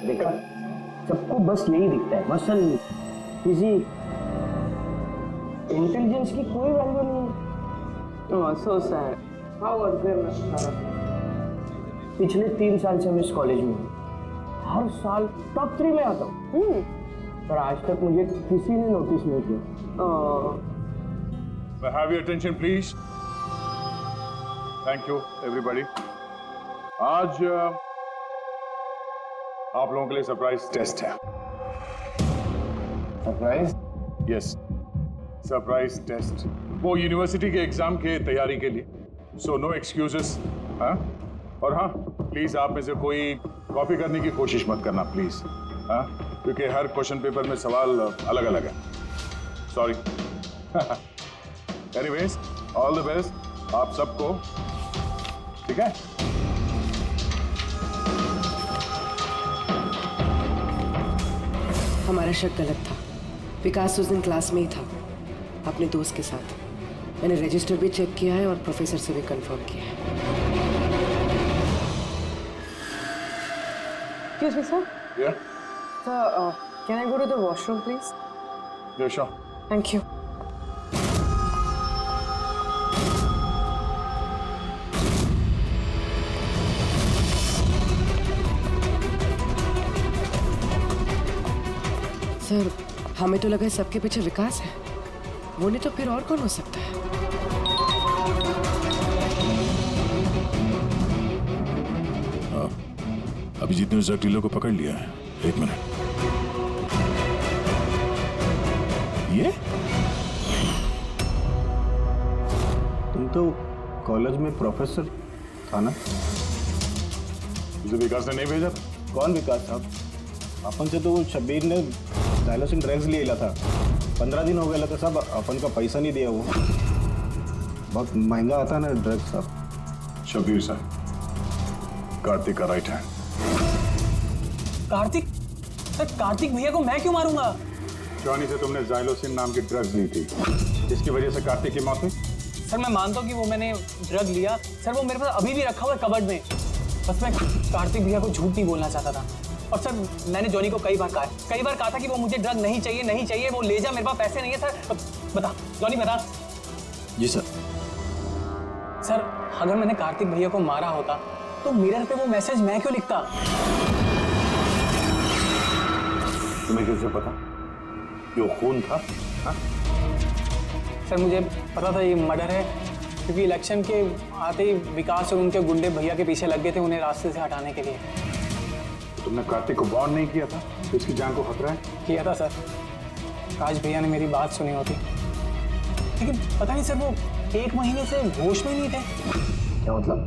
देखा, सबको बस यही दिखता है, मसल, फिजिक, इंटेलिजेंस की कोई वैल्यू नहीं है। So sad. How unfairness, Tarak. पिछले 3 साल से मैं इस कॉलेज में हूँ, हर साल टॉप 3 में आता हूँ, पर आज तक मुझे किसी ने नोटिस नहीं किया। May I have your attention, please? Thank you, everybody. आज आप लोगों के लिए सरप्राइज टेस्ट है। सरप्राइज? Yes, surprise test. वो यूनिवर्सिटी के एग्जाम के तैयारी के लिए। So no excuses. हाँ, और हाँ, प्लीज आप में से कोई कॉपी करने की कोशिश मत करना, प्लीज। हाँ, क्योंकि हर क्वेश्चन पेपर में सवाल अलग अलग है। Sorry. Anyways, all the best आप सबको, ठीक है? हमारा शक गलत था। विकास उस दिन क्लास में ही था अपने दोस्त के साथ। मैंने रजिस्टर भी चेक किया है और प्रोफेसर से भी कंफर्म किया है। Excuse me, sir. Yeah? Sir, can I go to the washroom, please? Yeah, sure. Thank you. Sir, हमें तो लगा सबके पीछे विकास है। वो नहीं तो फिर और कौन हो सकता है? अभिजीत ने उस डीलर को पकड़ लिया है। 1 मिनट। ये तुम तो कॉलेज में प्रोफेसर था ना? मुझे विकास ने नहीं भेजा था। कौन विकास साहब? अपन से तो वो शब्बीर ने डायलोसिन ड्रग्स ले लिया था। 15 दिन हो गए थे साहब, अपन का पैसा नहीं दिया। वो बहुत महंगा आता ना ड्रग्स साहब। शब्बीर साहब, कार्तिक का right hand. Kartik? Sir, Kartik भैया को मैं क्यों मारूंगा? जॉनी से तुमने जाइलोसिन नाम की ड्रग्स ली थी, जिसकी वजह से कार्तिक की मौत हुई। सर, मैं मानता हूँ कि वो मैंने ड्रग लिया। सर, वो मेरे पास अभी भी रखा हुआ है कबर्ड में। बस मैं कार्तिक भैया को झूठ नहीं बोलना चाहता था। और सर, मैंने जॉनी को कई बार कहा था कि वो मुझे ड्रग नहीं चाहिए, वो ले जा, मेरे पास पैसे नहीं है। सर बता, जॉनी बता। जी सर। सर, अगर मैंने कार्तिक भैया को मारा होता तो मिरर पे वो मैसेज मैं क्यों लिखता? तुम्हें कैसे पता कि वो खून था? हाँ? सर, मुझे पता था ये मर्डर है, क्योंकि इलेक्शन के आते ही विकास और उनके गुंडे भैया के पीछे लग गए थे उन्हें रास्ते से हटाने के लिए। तुमने कार्तिक को वार्न नहीं किया था तो इसकी जान को खतरा है? किया था सर। काश भैया ने मेरी बात सुनी होती, लेकिन पता नहीं सर, वो 1 महीने से होश में नहीं थे। क्या मतलब?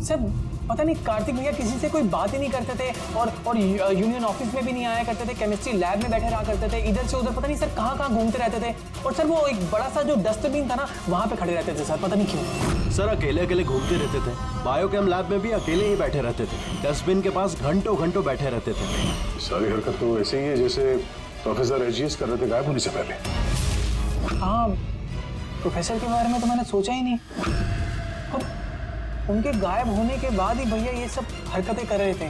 सर, पता नहीं, कार्तिक भैया किसी से कोई बात ही नहीं करते थे और यूनियन ऑफिस में भी नहीं आया करते थे। केमिस्ट्री लैब में बैठे रहा करते थे, इधर से उधर पता नहीं सर कहाँ घूमते रहते थे। और सर, वो एक बड़ा सा जो डस्टबिन था ना, वहाँ पे खड़े रहते थे सर, पता नहीं क्यों। सर, अकेले घूमते रहते थे। बायोकेम लैब में भी अकेले ही बैठे रहते थे। डस्टबिन के पास घंटों बैठे रहते थे। सारी हरकत तो ऐसे ही है जैसे प्रोफेसर एजीएस कर रहे थे गायब होने से पहले। हाँ, प्रोफेसर के बारे में तो मैंने सोचा ही नहीं। और उनके गायब होने के बाद ही भैया ये सब हरकतें कर रहे थे।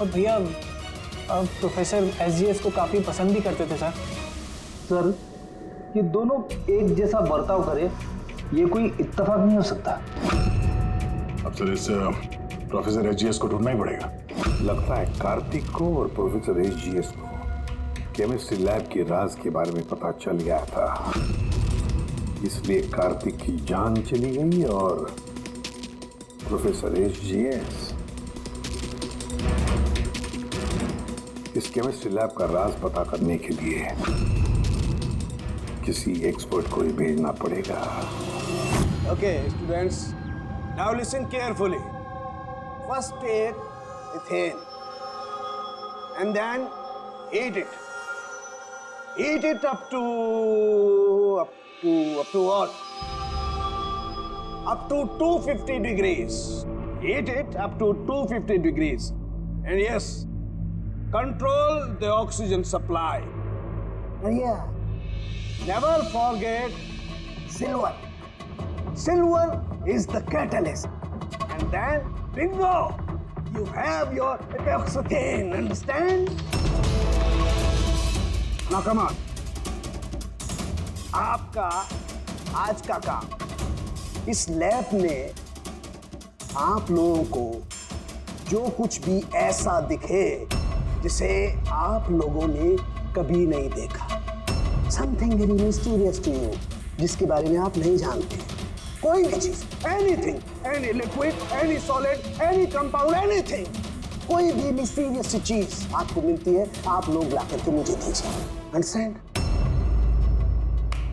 और भैया प्रोफेसर एजीएस को काफी पसंद भी करते थे सर। सर, ये दोनों एक जैसा बर्ताव करे, ये कोई इत्तेफाक नहीं हो सकता। अब सर, इस प्रोफेसर एजीएस को ढूंढना ही पड़ेगा। लगता है कार्तिक को और प्रोफेसर एजीएस को केमिस्ट्री लैब के राज के बारे में पता चल गया था, इसलिए कार्तिक की जान चली गई और प्रोफेसर एजीएस इस केमिस्ट्री लैब का राज पता करने के लिए किसी एक्सपर्ट को ही भेजना पड़ेगा। Okay, students, now listen carefully. First take ethane and then heat it. Heat it up to what? Up to 250 degrees. Heat it up to 250 degrees. And yes, control the oxygen supply. And yeah, never forget silver. Silver is the catalyst. And then bingo! You have your Epoxetine, understand? Now come on. आपका आज का काम इस lab में आप लोगों को जो कुछ भी ऐसा दिखे जिसे आप लोगों ने कभी नहीं देखा, something very mysterious to you, जिसके बारे में आप नहीं जानते, कोई भी चीज, anything, any liquid, any solid, any compound, anything, कोई भी मिस्टीरियस चीज आपको मिलती है, आप लोग ला करके मुझे दीजिए। Understand?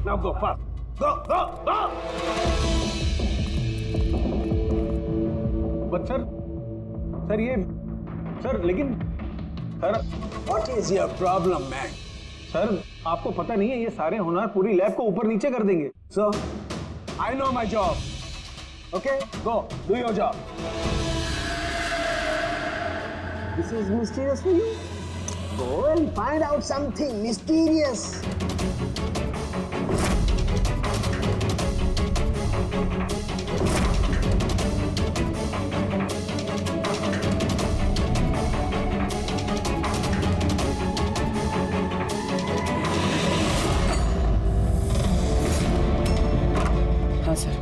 Now go fast, go go go. But sir ये सर लेकिन sir what is your problem man? Sir आपको पता नहीं है ये सारे होनहार पूरी लैब को ऊपर नीचे कर देंगे। So, I know my job. Okay, go, do your job. This is mysterious for you? Go and find out something mysterious. हाँ सर,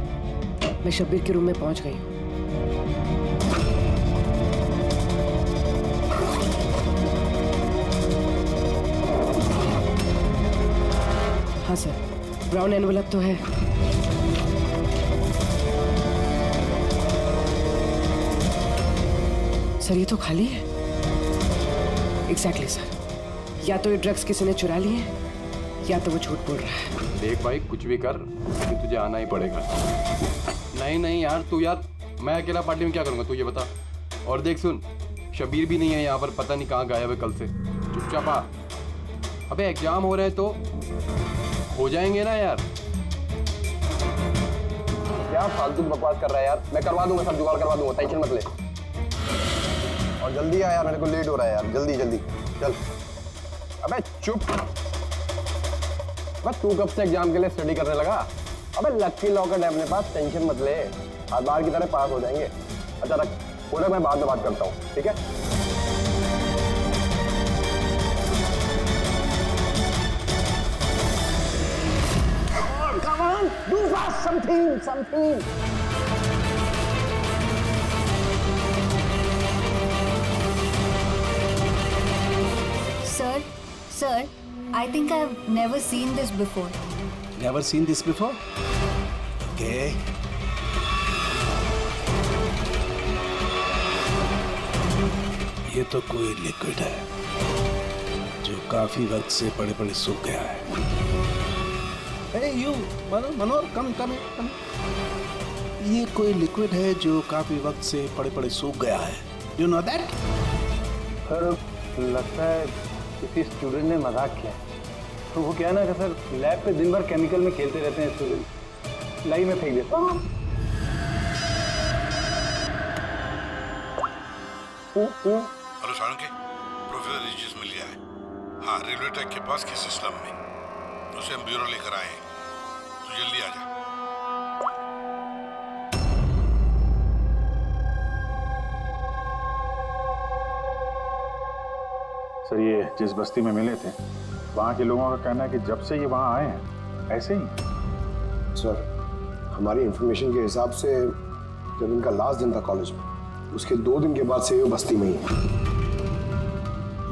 मैं शब्बीर के रूम में पहुंच गई हूँ। हाँ सर, ब्राउन एनवेलप तो है। सर ये तो खाली है। एग्जैक्टली सर, या तो ये ड्रग्स किसी ने चुरा लिए हैं या तो वो झूठ बोल रहा है। देख भाई, कुछ भी कर लेकिन तुझे आना ही पड़ेगा। नहीं यार, तू यार, मैं अकेला पार्टी में क्या करूँगा तू ये बता। और देख सुन, शबीर भी नहीं है यहाँ पर, पता नहीं कहाँ गायब है कल से। चुपचाप आ। अबे एग्जाम हो रहे हैं तो हो जाएंगे ना यार। क्या फालतू बकवास कर रहा है यार, मैं करवा दूंगा, सब जुगाड़ करवा दूंगा, टेंशन मत ले। और जल्दी आ यार, मेरे को लेट हो रहा है यार, जल्दी जल्दी चल। अबे चुप, बस तू कब से एग्जाम के लिए स्टडी करने लगा? अबे लकी लॉकेट है अपने पास, टेंशन मत ले, हर बार की तरह पास हो जाएंगे। अच्छा रख, बोले मैं बाद में बात करता हूँ, ठीक है? Come on, do fast, something. Sir, I think I've never seen this before. Never seen this before? Okay. ये तो कोई लिक्विड है जो काफी वक्त से पड़े सूख गया है। Hey you, Manohar, come. ये कोई लिक्विड है जो काफी वक्त से पड़े सूख गया है। You know that? सर लगता है किसी स्टूडेंट ने मजाक किया। तो वो क्या है ना कि सर लैब पे दिन भर केमिकल में खेलते रहते हैं स्टूडेंट, लाई में फेंक देता हूँ। हेलो सारंगी, प्रोफेसर रिजिस मिल गया है। हाँ, रेलवे ट्रैक के पास किसी स्लम में। उसे हम ब्यूरो लेकर आए हैं, तो जल्दी आ जा। सर ये जिस बस्ती में मिले थे, वहाँ के लोगों का कहना है कि जब से ये वहाँ आए हैं ऐसे ही। सर, हमारी इंफॉर्मेशन के हिसाब से जब इनका लास्ट दिन था कॉलेज में, उसके 2 दिन के बाद से ये बस्ती में ही है।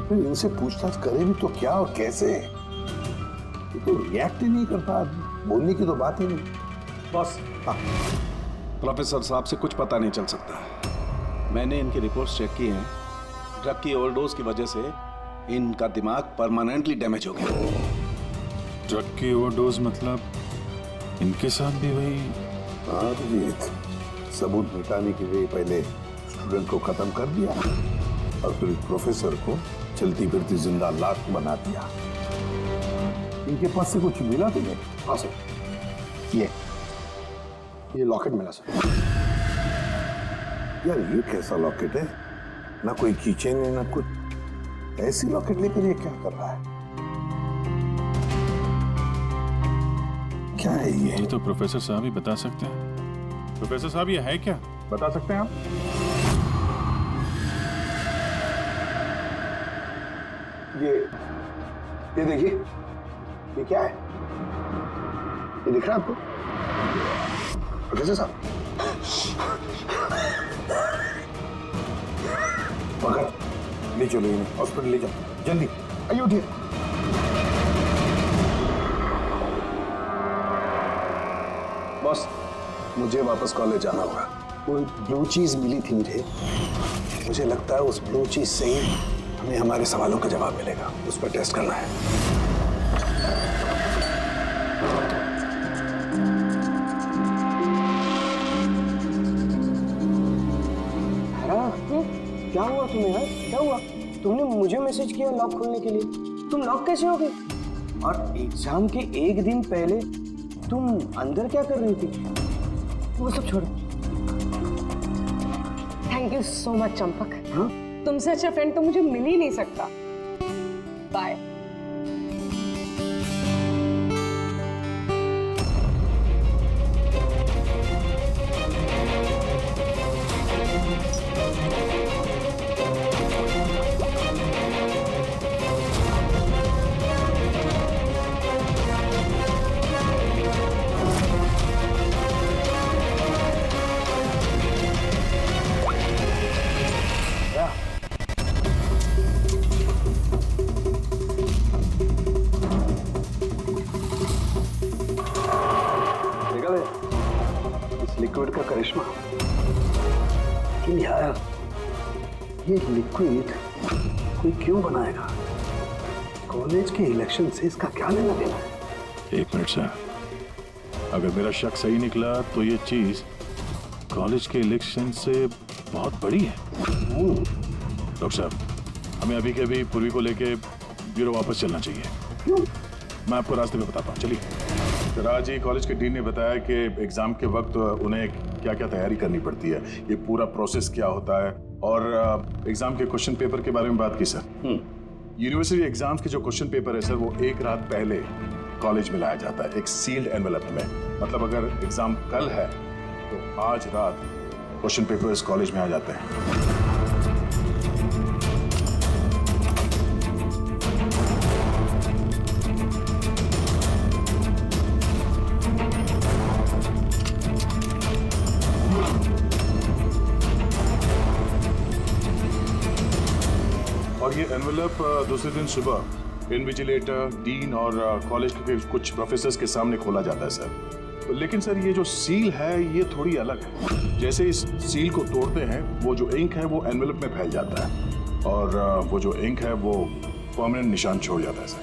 फिर इनसे पूछताछ करें भी तो क्या और कैसे? ये तो रिएक्ट ही नहीं करता, बोलने की तो बात ही नहीं। बॉस, प्रोफेसर साहब से कुछ पता नहीं चल सकता। मैंने इनकी रिपोर्ट्स चेक की हैं। ड्रग की ओवरडोज की वजह से इनका दिमाग परमानेंटली डैमेज हो गया। ड्रग की ओवरडोज मतलब इनके साथ भी वही? हाँ जीत, सबूत मिटाने के लिए पहले स्टूडेंट को खत्म कर दिया और फिर प्रोफेसर को चलती फिरती जिंदा लाश बना दिया। इनके पास से कुछ मिला तुम्हें? हाँ सर, ये लॉकेट मिला सर। यार ये कैसा लॉकेट है? ना कोई कीचेन है ना कुछ। ऐसी लॉकेट लेकर ये क्या कर रहा है? क्या है ये तो प्रोफेसर साहब ही बता सकते हैं। प्रोफेसर साहब ये है क्या, बता सकते हैं आप? ये देखिए, ये क्या है? ये दिख रहा है आपको प्रोफेसर साहब? पकड़, ले चलो इन्हें हॉस्पिटल, ले जाओ जल्दी, आइए उठिए। बॉस, मुझे वापस कॉलेज जाना होगा। कोई ब्लू चीज मिली थी मुझे लगता है उस ब्लू चीज से ही हमें हमारे सवालों का जवाब मिलेगा। उस पर टेस्ट करना है। क्या हुआ तुम्हें यार? क्या हुआ? तुमने मुझे मैसेज किया लॉक खोलने के लिए, तुम लॉक कैसे हो गए? और एग्जाम के एक दिन पहले तुम अंदर क्या कर रही थी? वो सब छोड़ो। Thank you so much Champak. हाँ? तुमसे अच्छा फ्रेंड तो मुझे मिल ही नहीं सकता। बाय। लिक्विड का करिश्मा। लेकिन यार, ये लिक्विड कोई क्यों बनाएगा? कॉलेज के इलेक्शन से इसका क्या लेना देना है? एक मिनट सर, अगर मेरा शक सही निकला तो ये चीज कॉलेज के इलेक्शन से बहुत बड़ी है। डॉक्टर साहब, हमें अभी के अभी पूर्वी को लेके ब्यूरो वापस चलना चाहिए। मैं आपको रास्ते में बताता हूँ, चलिए। तो आज ही कॉलेज के डीन ने बताया कि एग्जाम के वक्त उन्हें क्या क्या तैयारी करनी पड़ती है, ये पूरा प्रोसेस क्या होता है, और एग्जाम के क्वेश्चन पेपर के बारे में बात की सर। यूनिवर्सिटी एग्जाम्स के जो क्वेश्चन पेपर है सर, वो एक रात पहले कॉलेज में लाया जाता है एक सील्ड एनवेलप में। मतलब अगर एग्जाम कल है तो आज रात क्वेश्चन पेपर्स कॉलेज में आ जाते हैं। और ये एनवेलप दूसरे दिन सुबह इन्विजिलेटर, डीन और कॉलेज के कुछ प्रोफेसर्स के सामने खोला जाता है सर। लेकिन सर, ये जो सील है ये थोड़ी अलग है। जैसे इस सील को तोड़ते हैं, वो जो इंक है वो एनवेलप में फैल जाता है, और वो जो इंक है वो परमानेंट निशान छोड़ जाता है सर।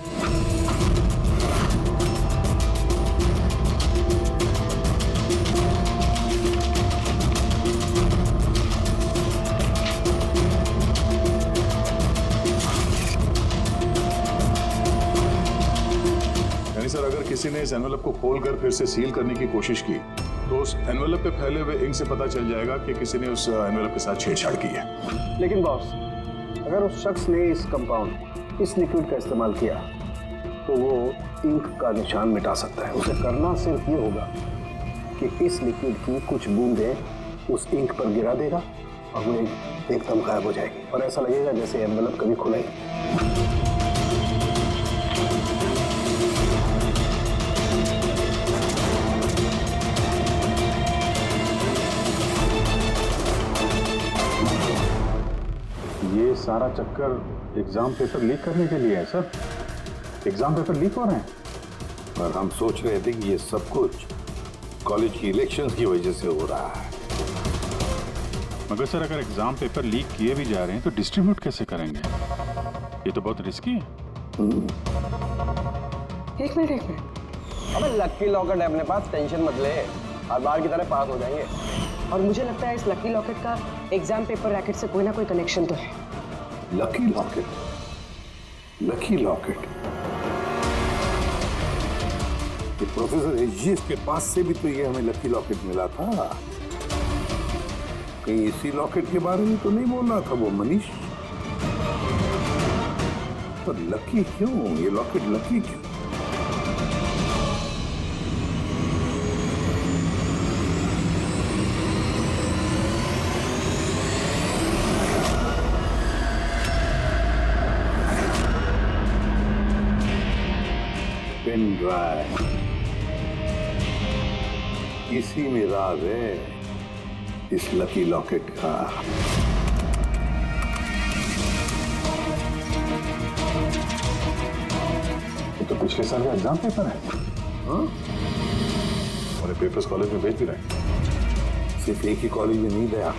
सर, अगर किसी ने इस एनवेलप को खोलकर फिर से सील करने की कोशिश की तो उस एनवेलप पे फैले हुए इंक से पता चल जाएगा कि किसी ने उस एनवेलप के साथ छेड़छाड़ की है। लेकिन बॉस, अगर उस शख्स ने इस कंपाउंड, इस लिक्विड का इस्तेमाल किया तो वो इंक का निशान मिटा सकता है। उसे करना सिर्फ ये होगा कि इस लिक्विड की कुछ बूंदें उस इंक पर गिरा देगा और वो एकदम गायब हो जाएगी, और ऐसा लगेगा जैसे एनवेलप कभी खुला ही। ये सारा चक्कर एग्जाम पेपर लीक करने के लिए है सर। एग्जाम पेपर लीक हो रहे हैं। और हम सोच रहे थे कि ये सब कुछ कॉलेज की इलेक्शंस की वजह से हो रहा है। मगर सर, अगर एग्जाम पेपर लीक किए भी जा रहे हैं तो डिस्ट्रीब्यूट कैसे करेंगे? ये तो बहुत रिस्की है। एक मिनट। अबे लकी लॉकेट है अपने पास, टेंशन मत ले, हर बार की तरह पास हो जाएंगे। और मुझे लगता है इस लकी लॉकेट का एग्जाम पेपर रैकेट से कोई ना कोई कनेक्शन तो है। Lucky locket? Lucky locket? ये प्रोफेसर एजीएस के पास से भी तो ये हमें लकी लॉकेट मिला था। कहीं इसी लॉकेट के बारे में तो नहीं बोल रहा था वो मनीष? पर लकी क्यों? ये लॉकेट लकी क्यों? पेन ड्राइव, इसी में राज है इस लकी लॉकेट का। तो पिछले साल का एग्जाम पेपर है। हाँ? और पेपर्स कॉलेज में भेज भी रहे हैं। सिर्फ एक ही कॉलेज में नहीं गया,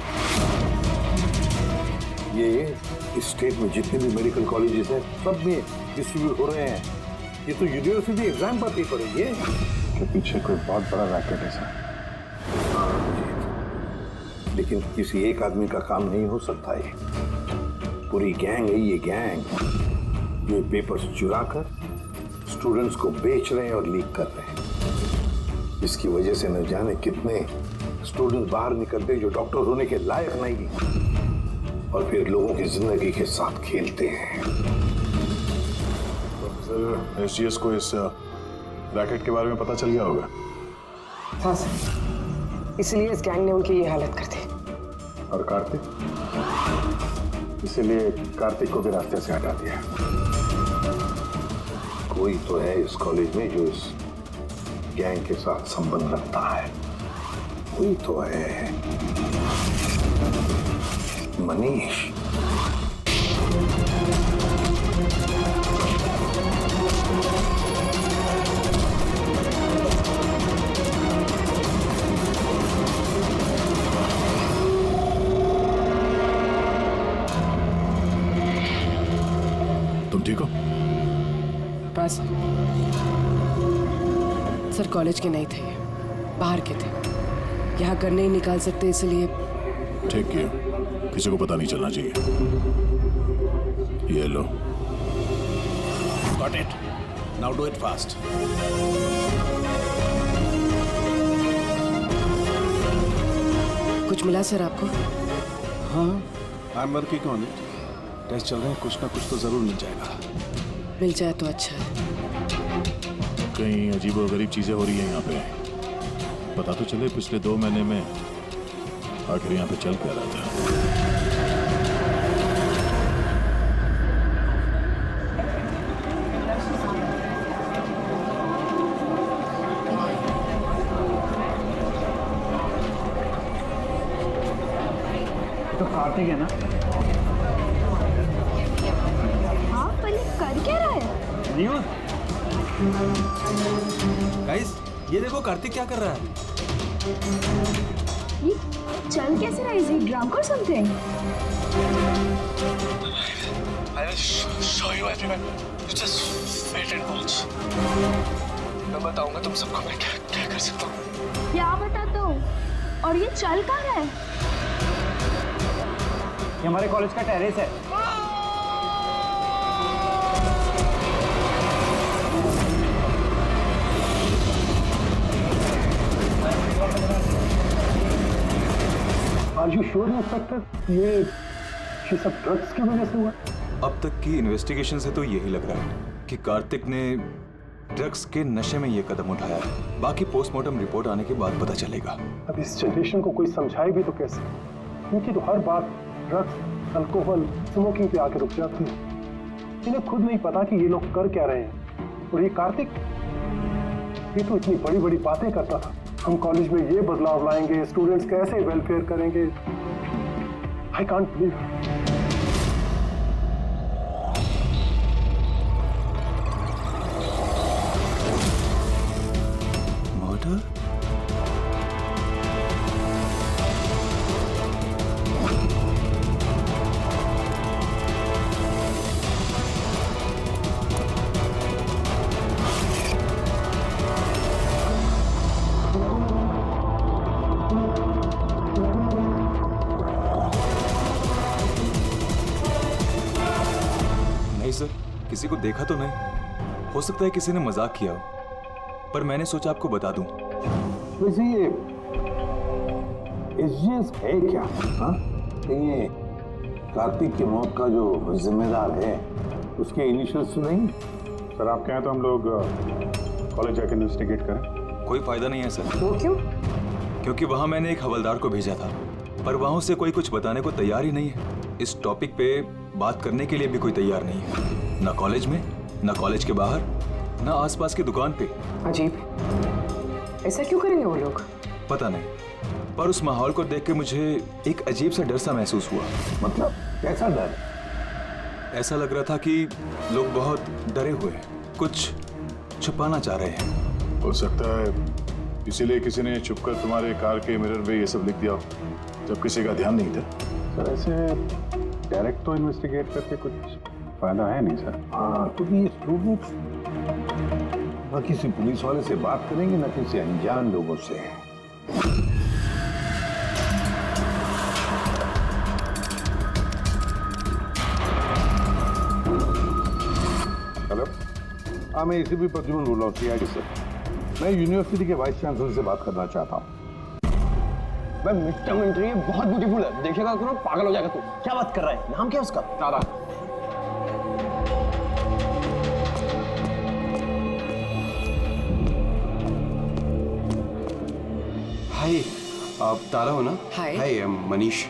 ये इस स्टेट में जितने भी मेडिकल कॉलेजेस हैं सब में डिस्ट्रीब्यूट हो रहे हैं। ये तो यूनिवर्सिटी एग्जाम पर पेपर है ये। के पीछे कोई बहुत बड़ा रैकेट है सर। लेकिन किसी एक आदमी का काम नहीं हो सकता। ये पूरी गैंग है, ये गैंग जो ये पेपर्स चुरा कर स्टूडेंट्स को बेच रहे हैं और लीक कर रहे हैं। इसकी वजह से न जाने कितने स्टूडेंट्स बाहर निकलते जो डॉक्टर होने के लायक नहीं और फिर लोगों की जिंदगी के साथ खेलते हैं। सर एसजीएस को इस रैकेट के बारे में पता चल गया होगा। हाँ सर, इसलिए इस गैंग ने उनकी ये हालत कर दी। और कार्तिक, इसीलिए कार्तिक को भी रास्ते से हटा दिया। कोई तो है इस कॉलेज में जो इस गैंग के साथ संबंध रखता है। कोई तो है, मनीष। तुम ठीक हो? बस सर, कॉलेज के नहीं थे, बाहर के थे। यहाँ कर नहीं निकाल सकते, इसलिए। ठीक किया, किसी को पता नहीं चलना चाहिए। ये लो। Got it. Now do it fast. कुछ मिला सर आपको? हाँ, I'm working on it. Test चल रहे हैं, कुछ ना कुछ तो जरूर मिल जाएगा। मिल जाए तो अच्छा है। कहीं अजीबोगरीब चीजें हो रही हैं यहाँ पे। पता तो चले पिछले 2 महीने में आखिर यहाँ पे चल क्या रहा था। तो कार्तिक है ना? हाँ, पर ये कर क्या रहा है? न्यूज़। गाइस, ये देखो कार्तिक क्या कर रहा है। ये चल कैसे रहा है? Is he drunk or something? I will show you everyone. You just wait and watch. मैं बताऊंगा तुम सबको मैं क्या कर सकता हूँ। क्या बताता हूँ? और ये चल कहाँ रहा है? ये हमारे कॉलेज का टेरेस है। Are you sure, inspector? ये सब ड्रग्स की वजह से हुआ? अब तक की इन्वेस्टिगेशन से तो यही लग रहा है कि कार्तिक ने ड्रग्स के नशे में ये कदम उठाया है। बाकी पोस्टमार्टम रिपोर्ट आने के बाद पता चलेगा। अब इस जनरेशन को कोई समझाए भी तो कैसे? क्योंकि तो हर बात ड्रग्स, अल्कोहल, स्मोकिंग पे आके रुक जाती है। इन्हें खुद नहीं पता कि ये लोग कर क्या रहे हैं। और ये कार्तिक, ये तो इतनी बड़ी बड़ी बातें करता था। हम कॉलेज में ये बदलाव लाएंगे, स्टूडेंट्स कैसे वेलफेयर करेंगे। I can't believe. मर्डर? नहीं सर, किसी को देखा तो नहीं। हो सकता है किसी ने मजाक किया हो, पर मैंने सोचा आपको बता दूं। वैसे ये एसजीएस है क्या? हाँ, ये कार्तिक की मौत का जो जिम्मेदार है उसके इनिशियल्स तो नहीं? सर आप कहें तो हम लोग कॉलेज जाके इन्वेस्टिगेट करें। कोई फायदा नहीं है सर। वो क्यों? क्योंकि वहां मैंने एक हवलदार को भेजा था, पर वहां से कोई कुछ बताने को तैयार ही नहीं है। इस टॉपिक पे बात करने के लिए भी कोई तैयार नहीं है, ना कॉलेज में, ना कॉलेज के बाहर, ना आसपास की दुकान पे। अजीब, ऐसा क्यों करेंगे वो लोग? पता नहीं, पर उस माहौल को देख के मुझे एक अजीब सा डर सा महसूस हुआ। मतलब कैसा डर? ऐसा लग रहा था कि लोग बहुत डरे हुए हैं, कुछ छुपाना चाह रहे हैं। हो सकता है इसीलिए किसी ने छुपकर तुम्हारे कार के मिरर पे ये सब लिख दिया हो, जब किसी का ध्यान नहीं था। सर ऐसे डायरेक्ट तो इन्वेस्टिगेट करके कुछ फायदा है नहीं सर। हाँ, क्योंकि ये स्टूडेंट्स न किसी पुलिस वाले से बात करेंगे न किसी अनजान लोगों से। हेलो, हाँ मैं एसीपी प्रद्युमन बोल रहा हूँ, सीआईडी से। मैं यूनिवर्सिटी के वाइस चांसलर से बात करना चाहता हूँ। भाई मिड टर्म इंटरव्यू बहुत ब्यूटीफुल है, देखेगा करो पागल हो जाएगा तू। क्या बात कर रहा है? नाम क्या है उसका? तारा। हाय, आप तारा हो ना? हाय। हाय, मनीष।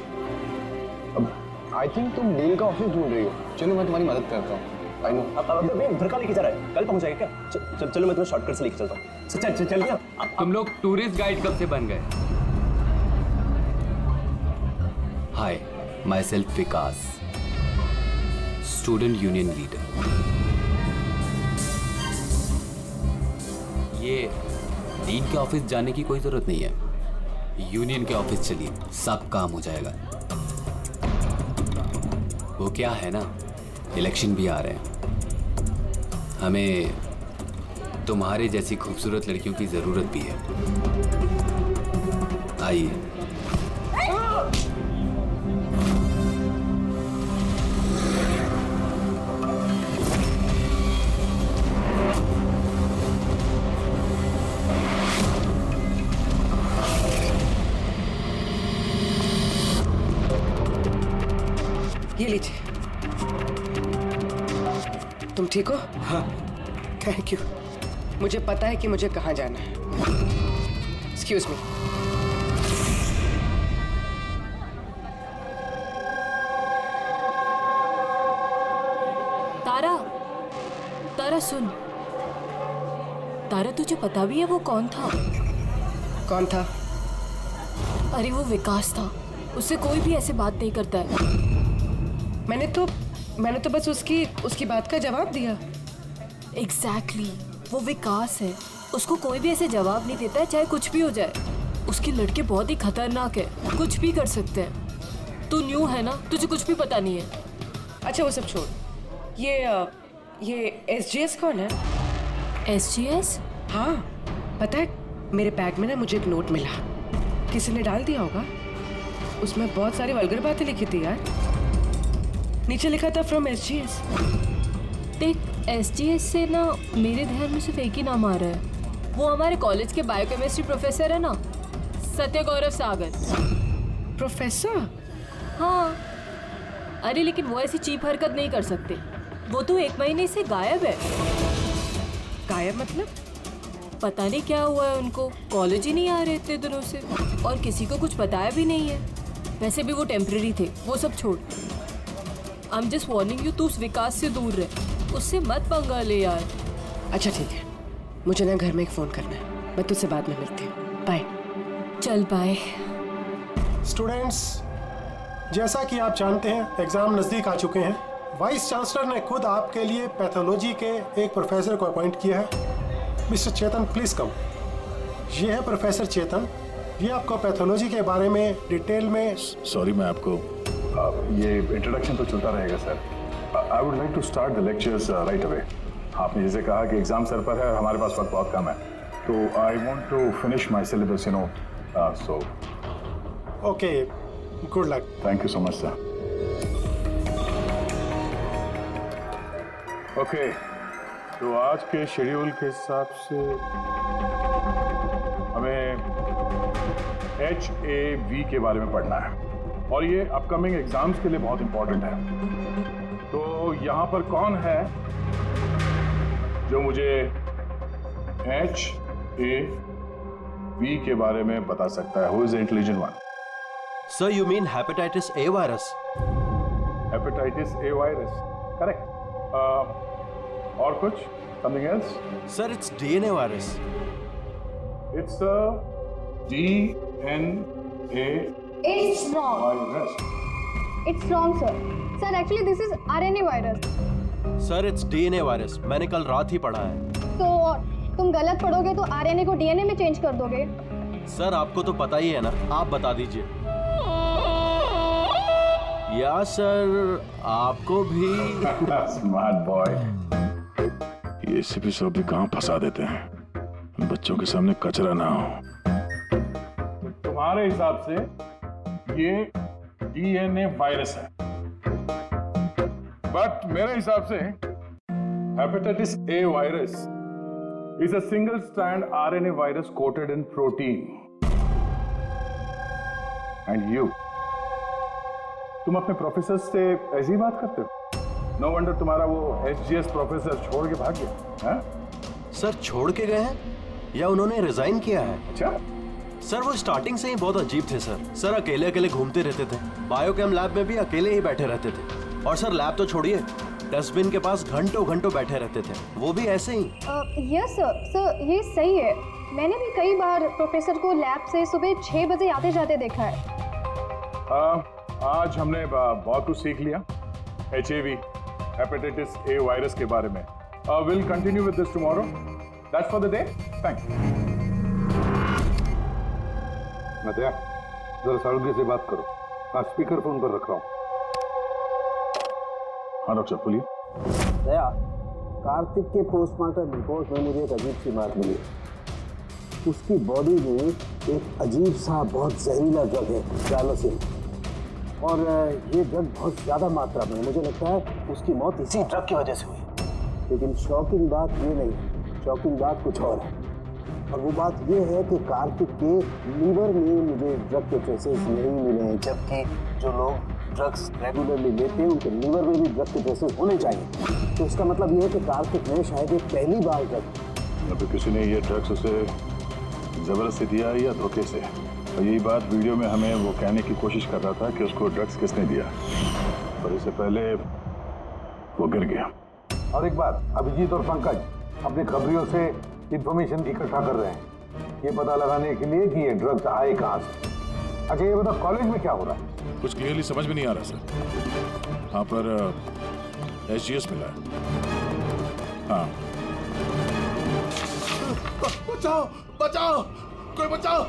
आई थिंक तुम डील का ऑफिस ढूंढ रही हो। चलो मैं तुम्हारी मदद करता हूँ। I know. अब घर का लेके जा रहा है, कल पहुंच जाएगा क्या? चलो मैं तुम्हें शॉर्टकट से लेके चलता हूँ। चल गया। तुम लोग टूरिस्ट गाइड कब से बन गए? Hi, myself Vikas, student union leader. ये डीन के ऑफिस जाने की कोई जरूरत नहीं है, यूनियन के ऑफिस चलिए, सब काम हो जाएगा। वो क्या है ना, इलेक्शन भी आ रहे हैं, हमें तुम्हारे जैसी खूबसूरत लड़कियों की जरूरत भी है। आइए। ये लीजिए। तुम ठीक हो? हाँ। Thank you. मुझे पता है कि मुझे कहाँ जाना है। Excuse me. तारा, तारा सुन। तारा तुझे पता भी है वो कौन था? कौन था? अरे वो विकास था, उससे कोई भी ऐसे बात नहीं करता है। मैंने तो बस उसकी बात का जवाब दिया। एग्जैक्टली, वो विकास है, उसको कोई भी ऐसे जवाब नहीं देता है, चाहे कुछ भी हो जाए। उसके लड़के बहुत ही खतरनाक है, कुछ भी कर सकते हैं। तू न्यू है ना, तुझे कुछ भी पता नहीं है। अच्छा वो सब छोड़, ये SGS कौन है? SGS? हाँ, पता है मेरे बैग में ना मुझे एक नोट मिला, किसी ने डाल दिया होगा। उसमें बहुत सारी वल्गर बातें लिखी थी यार। नीचे लिखा था फ्रॉम SGS। देख, SGS से ना मेरे ध्यान में सिर्फ एक ही नाम आ रहा है। वो हमारे कॉलेज के बायोकेमिस्ट्री प्रोफेसर है ना, सत्य गौरव सागर। प्रोफेसर? हाँ। अरे लेकिन वो ऐसी चीप हरकत नहीं कर सकते। वो तो 1 महीने से गायब है। गायब मतलब? पता नहीं क्या हुआ है उनको, कॉलेज ही नहीं आ रहे इतने दिनों से, और किसी को कुछ बताया भी नहीं है। वैसे भी वो टेम्परेरी थे, वो सब छोड़। I am just warning you, तू उस विकास से दूर रहे, उससे मत पंगा ले यार। अच्छा ठीक है, मुझे ना घर में एक फ़ोन करना है, मैं तुझसे बाद में मिलती हूँ। बाय। चल बाय। स्टूडेंट्स, जैसा कि आप जानते हैं एग्ज़ाम नज़दीक आ चुके हैं। वाइस चांसलर ने खुद आपके लिए पैथोलॉजी के एक प्रोफेसर को अपॉइंट किया है। मिस्टर चेतन, प्लीज़ कम। ये है प्रोफेसर चेतन, ये आपको पैथोलॉजी के बारे में डिटेल में। सॉरी, मैं आपको ये इंट्रोडक्शन तो चलता रहेगा sir. I would like to start the lectures right away. आपने जैसे कहा कि एग्जाम सर पर है, हमारे पास वक्त बहुत कम है, तो I want to finish my syllabus, you know, so okay, good luck. Thank you so much sir. Okay, तो आज के शेड्यूल के हिसाब से हमें HAV के बारे में पढ़ना है, और ये अपकमिंग एग्जाम्स के लिए बहुत इंपॉर्टेंट है। तो यहाँ पर कौन है जो मुझे HAV के बारे में बता सकता है? Who is the intelligent one? Sir, you mean hepatitis A virus? Hepatitis A virus, correct. और कुछ? Something else? Sir it's DNA virus. It's a DNA It's wrong. virus. It's wrong, sir. Sir, actually this is RNA virus. Sir it's DNA virus. मैंने कल रात ही पढ़ा है. तो तुम गलत पढ़ोगे तो RNA को DNA में चेंज कर दोगे. सर आपको तो पता ही है ना, आप बता दीजिए. या सर आपको भी. Smart boy. ये एसीपी सब भी कहाँ फंसा देते हैं. बच्चों के सामने कचरा ना हो. तुम्हारे हिसाब से ये DNA वायरस है, बट मेरे हिसाब से hepatitis A virus is a single strand RNA virus coated in protein. And you, तुम अपने प्रोफेसर से ऐसी बात करते हो? No wonder तुम्हारा वो SGS प्रोफेसर छोड़ के भाग गया. हैं? सर छोड़ के गए हैं या उन्होंने रिजाइन किया है? अच्छा. सर वो स्टार्टिंग से ही बहुत अजीब थे सर. सर अकेले अकेले घूमते रहते थे. बायोकेम लैब में भी अकेले ही बैठे रहते थे. और सर लैब तो छोड़िए, डस्टबिन के पास घंटों घंटों बैठे रहते थे, वो भी ऐसे ही. Yes sir. सर ये सही है. मैंने भी कई बार प्रोफेसर को लैब से सुबह 6 बजे आते जाते देखा है. आज हमने बहुत कुछ सीख लिया HIV, हेपेटाइटिस A वायरस के बारे में. We'll continue with this tomorrow. That's for the day. Thanks. नदिया, जरा सारुग्य से बात करो. हाँ, स्पीकर फोन पर रख रहा हूँ. हाँ डॉक्टर बोलिए. दया, कार्तिक के पोस्टमार्टम रिपोर्ट में मुझे एक अजीब सी बात मिली. उसकी बॉडी में एक अजीब सा बहुत जहरीला ड्रग है, डायलोसिन. और ये ड्रग बहुत ज़्यादा मात्रा में है. मुझे लगता है उसकी मौत इसी ड्रग की वजह से हुई. लेकिन शॉकिंग बात ये नहीं, शॉकिंग बात कुछ और है. और वो बात ये है कि कार्तिक के लीवर में मुझे ड्रग के ट्रेसेस नहीं मिले हैं, जबकि जो लोग ड्रग्स रेगुलरली लेते हैं उनके लीवर में भी ड्रग के ट्रेसेस होने चाहिए. तो इसका मतलब ये है कि कार्तिक ने शायद ये पहली बार ड्रग, या फिर किसी ने ये ड्रग्स उसे जबरदस्ती दिया या धोखे से. और यही बात वीडियो में हमें वो कहने की कोशिश कर रहा था कि उसको ड्रग्स किसने दिया, पर इससे पहले वो गिर गया. और एक बात, अभिजीत और पंकज अपने खबरियों से इंफॉर्मेशन इकट्ठा कर रहे हैं ये पता लगाने के लिए कि ये ड्रग्स आए कहाँ से. अच्छा ये बता, कॉलेज में क्या हो रहा है? कुछ क्लियरली समझ में नहीं आ रहा सर. हाँ पर SGS मिला है. हाँ. बचाओ बचाओ, कोई बचाओ.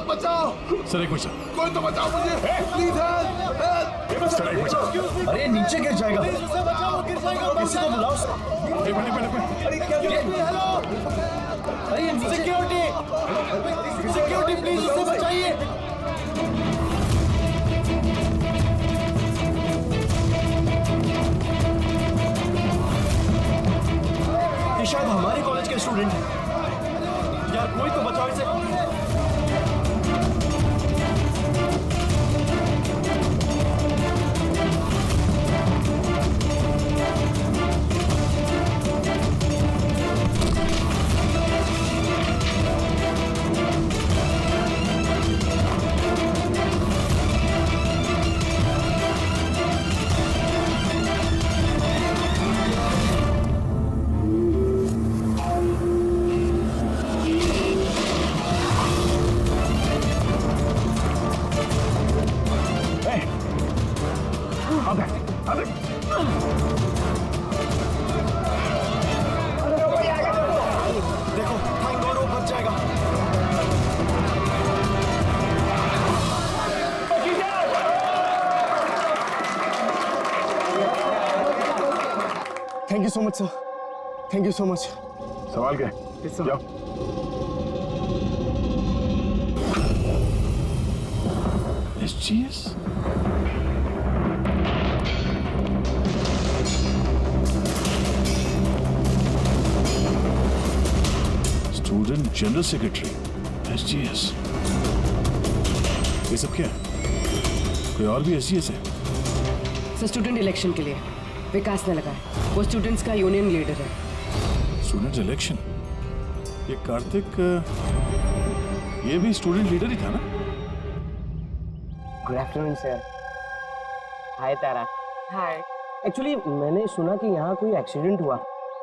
बचाओ सर. एक मिनट. कोई तो बचाओ मुझे, प्लीज हेल्प. सर एक मिनट. अरे नीचे गिर जाएगा. किसी को बुलाओ. एक मिनट. अरे क्या हेलो. अरे सिक्योरिटी प्लीज उसे बचाइए. ये शायद हमारे कॉलेज के स्टूडेंट हैं. यार कोई तो बचाओ इसे. देखो थैंक गॉड वो बच जाएगा. Thank you so much sir. Thank you so much. संभाल के जाओ. SGS? Student general secretary SGS. ये सब क्या है? कोई और भी SGS है? सर स्टूडेंट इलेक्शन के लिए विकास ने लगाया. वो स्टूडेंट्स का यूनियन लीडर है. Student election? ये कार्तिक ये भी स्टूडेंट लीडर ही था ना? Good afternoon sir. Hi Tara. Hi. Actually मैंने सुना कि यहाँ कोई एक्सीडेंट हुआ।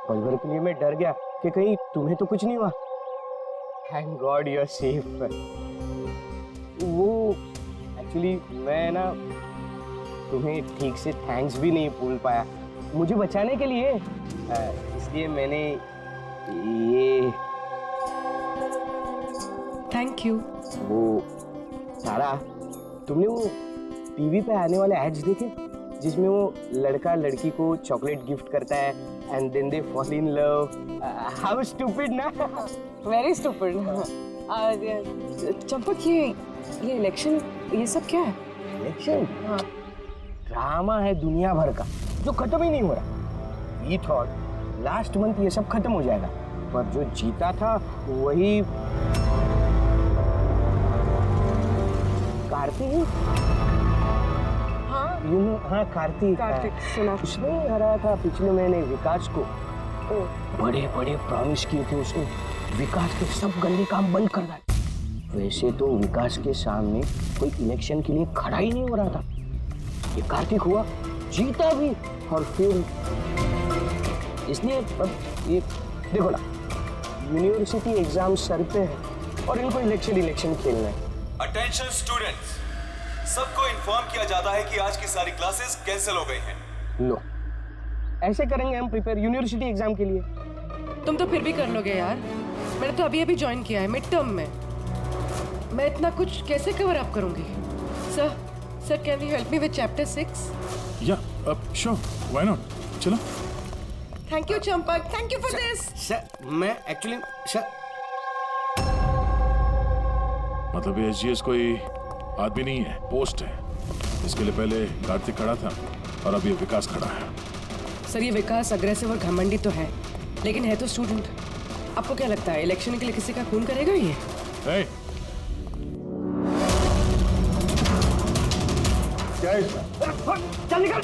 पल भर के लिए मैं डर गया कि कहीं तुम्हें तो कुछ नहीं हुआ। Thank god you are safe. वो एक्चुअली मैं ना तुम्हें ठीक से थैंक्स भी नहीं बोल पाया मुझे बचाने के लिए, इसलिए मैंने ये। Thank you. वो सारा, तुमने वो टीवी पे आने वाले एड्स देखे जिसमें वो लड़का लड़की को चॉकलेट गिफ्ट करता है and then they fall in love? How stupid ना। Very stupid. चंपक, ये इलेक्शन, ये सब क्या है? इलेक्शन? हाँ। ड्रामा है दुनिया भर का जो खत्म ही नहीं हो रहा। वी थॉट लास्ट मंथ ये सब खत्म हो जाएगा, पर जो जीता था वही कार्तिक। हाँ कार्तिक सुना। उसने हराया था पिछले महीने विकास को। बड़े बड़े प्रॉमिस किए थे उसने, विकास के सब गंदे काम बंद कर डाले। वैसे तो विकास के सामने कोई इलेक्शन के लिए खड़ा ही नहीं हो रहा था। ये कार्तिक हुआ, जीता भी, और फिर इसलिए अब ये देखो ना, यूनिवर्सिटी एग्जाम सर पे है और इनको इलेक्शन खेलना है। अटेंशन स्टूडेंट्स, सबको इन्फॉर्म किया जाता है कि आज की सारी क्लासेस कैंसिल हो गई हैं। लो, ऐसे करेंगे हम प्रिपेयर यूनिवर्सिटी एग्जाम के लिए। तुम तो फिर भी कर लोगे यार। मैंने तो अभी ज्वाइन किया है मिड टर्म में। मैं इतना कुछ कैसे कवर अप करूंगी? Sir can you help me with chapter 6? या श्योर, व्हाई नॉट, चलो। Thank you Champak, thank you for this. Sir मैं एक्चुअली सर, मतलब ये एसजीएस कोई आदमी नहीं है, पोस्ट है। इसके लिए पहले कार्तिक खड़ा था और अब ये विकास खड़ा है। सर ये विकास अग्रेसिव और घमंडी तो है, लेकिन है तो स्टूडेंट। आपको क्या लगता है इलेक्शन के लिए किसी का खून करेगा ये? hey! क्या है इसमें? चल निकल।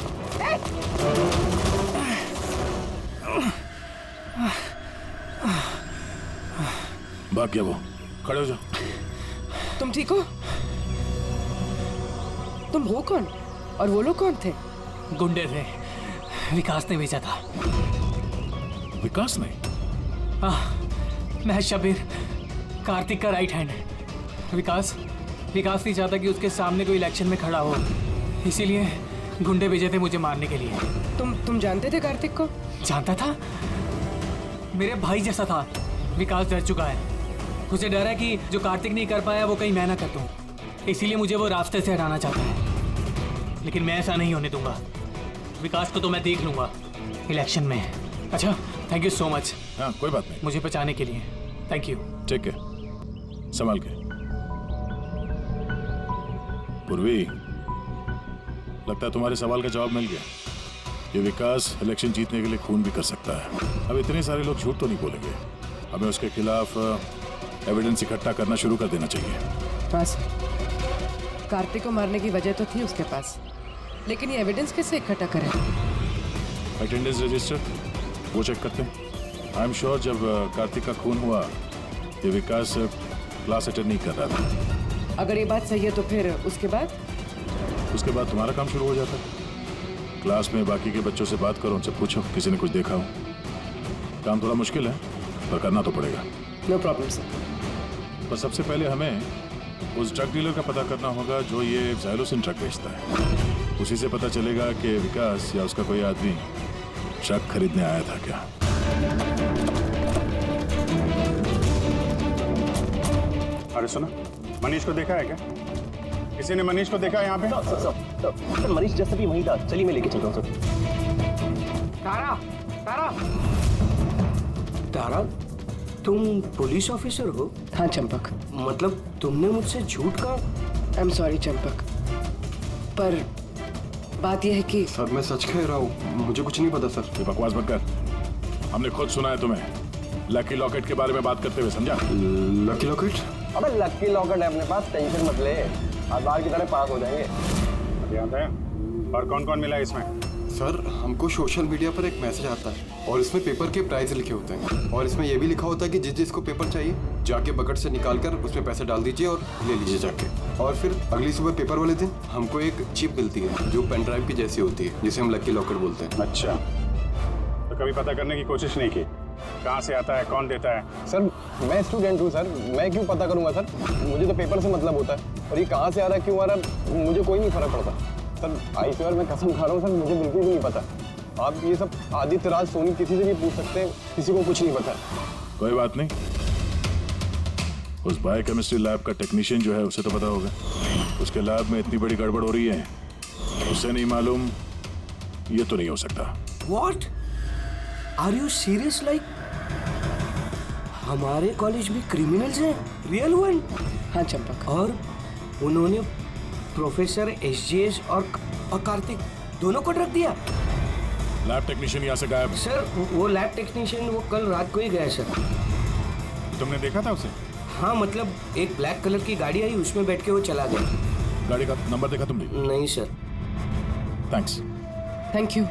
भाग गया वो, खड़े हो जाओ। तुम ठीक हो? तुम हो कौन और वो लोग कौन थे? गुंडे थे, विकास ने भेजा था। विकास ने? मैं शबीर, कार्तिक का राइट हैंड है। विकास नहीं चाहता कि उसके सामने कोई इलेक्शन में खड़ा हो, इसीलिए गुंडे भेजे थे मुझे मारने के लिए। तुम जानते थे कार्तिक को? जानता था, मेरे भाई जैसा था। विकास डर चुका है, उसे डर है कि जो कार्तिक नहीं कर पाया वो कहीं मैं ना कर दूं, इसीलिए मुझे वो रास्ते से हटाना चाहता है। लेकिन मैं ऐसा नहीं होने दूंगा। विकास को तो मैं देख लूंगा इलेक्शन में। अच्छा, थैंक यू सो मच। हाँ, कोई बात नहीं, मुझे बचाने के लिए थैंक यू। ठीक है, संभाल के। पूर्वी, लगता है तुम्हारे सवाल का जवाब मिल गया। ये विकास इलेक्शन जीतने के लिए खून भी कर सकता है। अब इतने सारे लोग झूठ तो नहीं बोलेंगे, हमें उसके खिलाफ एविडेंस इकट्ठा करना शुरू कर देना चाहिए। हाँ सर, कार्तिक को मारने की वजह तो थी उसके पास, लेकिन ये एविडेंस कैसे इकट्ठा करें? अटेंडेंस रजिस्टर वो चेक करते हैं। आई एम श्योर जब कार्तिक का खून हुआ ये विकास क्लास अटेंड नहीं कर रहा था। अगर ये बात सही है तो फिर उसके बाद तुम्हारा काम शुरू हो जाता। क्लास में बाकी के बच्चों से बात करो, उनसे पूछो किसी ने कुछ देखा हो। काम थोड़ा मुश्किल है पर करना तो पड़ेगा। No problem sir. पर सबसे पहले हमें उस ड्रग डीलर का पता करना होगा जो ये ज़ाइलोसिन ड्रग बेचता है। उसी से पता चलेगा कि विकास या उसका कोई आदमी ड्रग खरीदने आया था क्या। अरे सुनो, मनीष को देखा है क्या? किसी ने मनीष को देखा है यहाँ पे? सर मनीष जैसा भी वही था। चलिए मैं लेके चलता हूँ सर। तारा, तुम पुलिस ऑफिसर हो? हाँ चंपक। मतलब तुमने मुझसे झूठ कहा? आई एम सॉरी चंपक, पर बात यह है कि सर मैं सच कह रहा हूँ, मुझे कुछ नहीं पता सर। ये बकवास मत कर, हमने खुद सुना है तुम्हें लकी लॉकेट के बारे में बात करते हुए, समझा? Lucky locket? अबे लकी लॉकेट है अपने पास, टेंशन मत ले, आज बार की तरह पास हो जाएंगे। और कौन कौन मिला इसमें? सर हमको सोशल मीडिया पर एक मैसेज आता है और इसमें पेपर के प्राइस लिखे होते हैं और इसमें यह भी लिखा होता है कि जिस जिसको पेपर चाहिए जाके बकेट से निकाल कर उसमें पैसे डाल दीजिए और ले लीजिए जाके। और फिर अगली सुबह पेपर वाले दिन हमको एक चिप मिलती है जो पेन ड्राइव की जैसी होती है, जिसे हम लकी लॉकर बोलते हैं। अच्छा, तो कभी पता करने की कोशिश नहीं की कहाँ से आता है, कौन देता है? सर मैं स्टूडेंट हूँ सर, मैं क्यों पता करूंगा सर? मुझे तो पेपर से मतलब होता है, और ये कहाँ से आ रहा है, क्यों आ रहा है, मुझे कोई नहीं फर्क पड़ता सर। आई श्योर मैं कसम खा रहा हूँ सर, मुझे बिल्कुल भी नहीं पता। आप ये सब आदित्य राज सोनी किसी से भी पूछ सकते हैं, किसी को कुछ नहीं पता। कोई बात नहीं, उस बायोकेमिस्ट्री लैब का टेक्नीशियन जो है उसे तो पता होगा। उसके लैब में इतनी बड़ी गड़बड़ हो रही है, उसे नहीं मालूम, ये तो नहीं हो सकता। What? Are you serious? Like हमारे कॉलेज में क्रिमिनल्स हैं, रियल वन? हाँ चंपक। और उन्होंने प्रोफेसर एसजीएस और कार्तिक दोनों को ड्रग दिया। लैब टेक्नीशियन यहाँ से गायब। सर वो लैब टेक्नीशियन वो कल रात को ही गया सर। तुमने देखा था उसे? हाँ मतलब एक ब्लैक कलर की गाड़ी आई, उसमें बैठ के वो चला गया। गाड़ी का नंबर देखा तुमने? नहीं sir. Thanks. Thank you.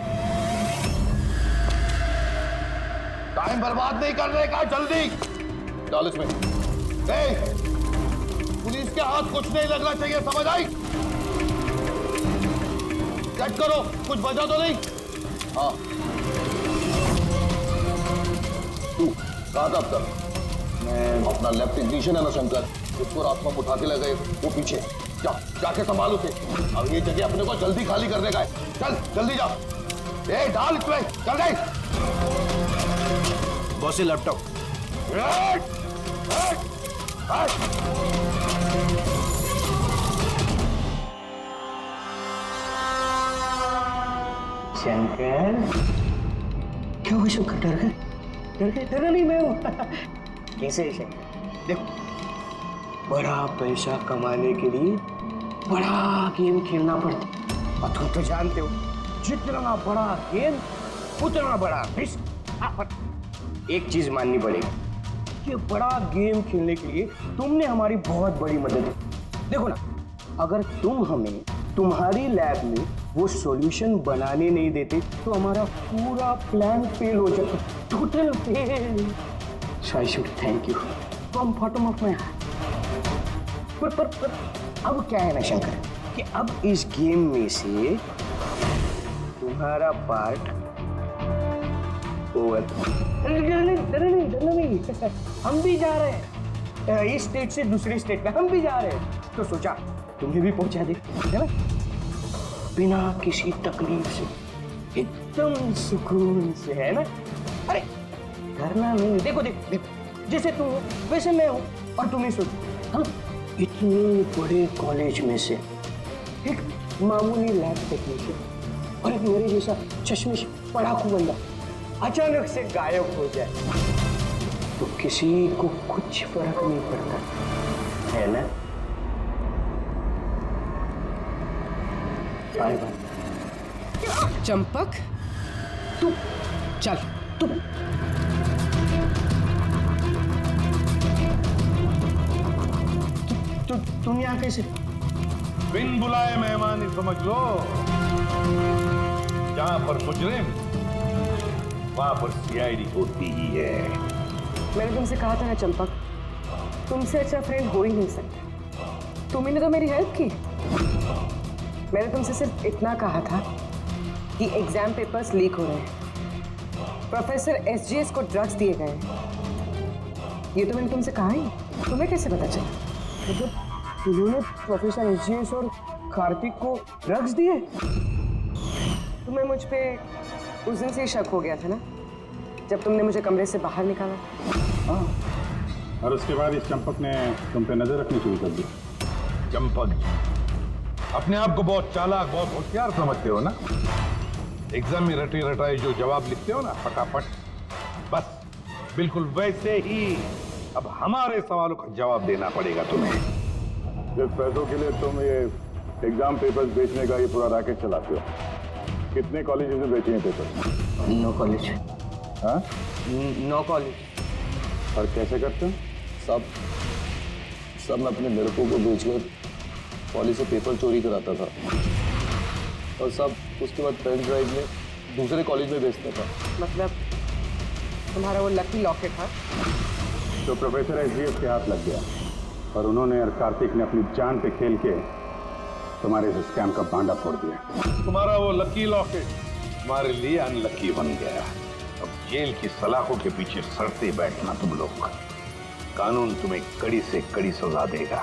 Time बर्बाद नहीं करने का, जल्दी डाल इसमें। पुलिस के हाथ कुछ नहीं लगना चाहिए, समझ आई? चेक करो कुछ बचा तो नहीं। हाँ तू कहाँ था अब तक? मैं अपना लैब टेक्नीशियन है ना शंकर, उसको रात में उठा के लगे वो पीछे। जाके संभाल उसे। अब ये जगह अपने को जल्दी खाली करने का है। चल जल्दी जा। ए डाल इसमें, चल गई। बॉस ये लैपटॉप। शंकर क्या हुआ शंकर? डर गए? डर गए? डरा नहीं मैं हूँ। कैसे है शंकर? देखो बड़ा पैसा कमाने के लिए बड़ा गेम खेलना पड़ता, और तुम तो जानते हो जितना बड़ा गेम उतना बड़ा रिस्क। एक चीज माननी पड़ेगी कि बड़ा गेम खेलने के लिए तुमने हमारी बहुत बड़ी मदद की। देखो ना, अगर तुम हमें तुम्हारी लैब में वो सॉल्यूशन बनाने नहीं देते तो हमारा पूरा प्लान फेल हो जाता, total fail. So I should thank you from bottom of my heart. पर अब क्या है ना शंकर कि अब इस गेम में से तुम्हारा पार्ट ओवर। डरना नहीं, हम भी जा रहे हैं इस स्टेट से दूसरी स्टेट में, हम भी जा रहे हैं, तो सोचा तुम्हें भी पहुंचा दे, है ना? बिना किसी तकलीफ से, एकदम सुकून से, है ना? अरे करना नहीं। देखो जैसे तुम हो वैसे मैं हूँ, और तुम ही सोचो, हाँ इतने बड़े कॉलेज में से एक मामूली लैब टेक्नीशियन और एक मेरे जैसा चश्मिश पढ़ाकू बंदा अचानक से गायब हो जाए तो किसी को कुछ फर्क नहीं पड़ता, है ना? Bye bye. चंपक तू चल, तू तुम यहाँ कैसे? बिन बुलाए मेहमान समझ लो। जहाँ पर मुजरिम वहाँ पर सीआईडी होती ही है। मैंने तुमसे कहा था ना चंपक, तुमसे अच्छा फ्रेंड हो ही नहीं सकता। तुमने तो मेरी हेल्प की। मैंने तुमसे सिर्फ इतना कहा था कि एग्जाम पेपर्स लीक हो रहे हैं, प्रोफेसर एसजीएस को ड्रग्स दिए गए हैं। ये तो मैंने तुमसे कहा ही, तुम्हें कैसे पता चला? मतलब उन्होंने प्रोफेसर एसजीएस और कार्तिक को ड्रग्स दिए? तुम्हें मुझ पे उस दिन से ही शक हो गया था ना, जब तुमने मुझे कमरे से बाहर निकाला। हाँ, और उसके बाद इस चंपक ने तुम पे नजर रखनी शुरू कर दी। चंपक अपने आप को बहुत चालाक, बहुत होशियार समझते हो ना? एग्जाम में रटे रटाए जो जवाब लिखते हो ना फटाफट, बस बिल्कुल वैसे ही अब हमारे सवालों का जवाब देना पड़ेगा तुम्हें। जिस पैसों के लिए तुम ये एग्जाम पेपर्स बेचने का ये पूरा रैकेट चलाते हो, कितने कॉलेजेस में बेचे हैं पेपर? 9 कॉलेज। हाँ 9 कॉलेज। और कैसे करते हो? सब मैं अपने लड़कों को बेचकर कॉलेज से पेपर चोरी कराता था, और सब उसके बाद पेन ड्राइव में दूसरे कॉलेज में बेचता था। मतलब तुम्हारा वो लकी लॉकेट था तो प्रोफेसर एसजीएस के हाथ लग गया। और उन्होंने और कार्तिक ने अपनी जान पे खेल के तुम्हारे इस स्कैम का भांडा फोड़ दिया। तुम्हारा वो लकी लॉकेट हमारे लिए अनलकी बन गया। अब जेल की सलाखों के पीछे सड़ते बैठना तुम लोग। कानून तुम्हें कड़ी से कड़ी सजा देगा।